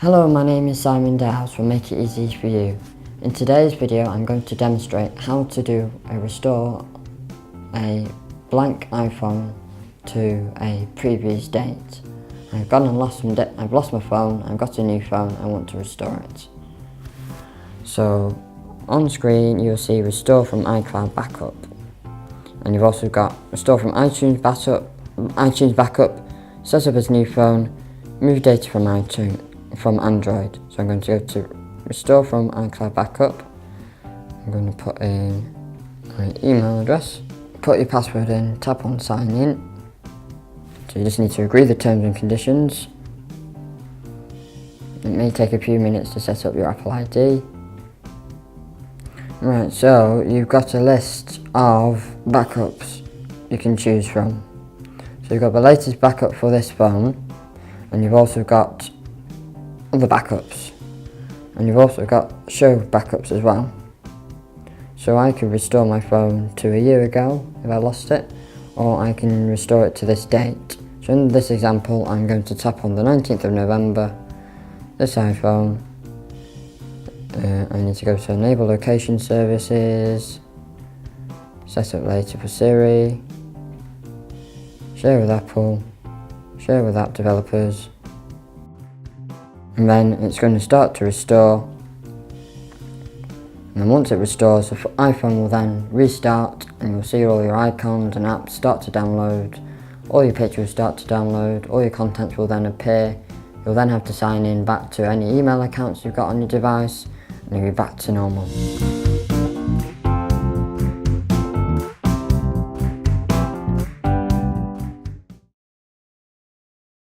Hello, my name is Simon Dowes from Make It Easy for You. In today's video I'm going to demonstrate how to restore a blank iPhone to a previous date. I've lost my phone, I've got a new phone, I want to restore it. So on screen you'll see restore from iCloud backup, and you've also got restore from iTunes backup, set up as new phone, move data from Android. So I'm going to go to restore from iCloud backup. I'm going to put in my email address, put your password in, tap on sign in. So you just need to agree the terms and conditions. It may take a few minutes to set up your Apple ID. Right, so you've got a list of backups you can choose from. So you've got the latest backup for this phone, and you've also got other backups, and you've also got show backups as well. So I can restore my phone to a year ago if I lost it, or I can restore it to this date. So in this example I'm going to tap on the 19th of November, this iPhone. I need to go to enable location services, set up later for Siri, share with Apple, share with app developers, and then it's going to start to restore. And then once it restores, the iPhone will then restart, and you'll see all your icons and apps start to download, all your pictures start to download, all your contents will then appear. You'll then have to sign in back to any email accounts you've got on your device, and you'll be back to normal.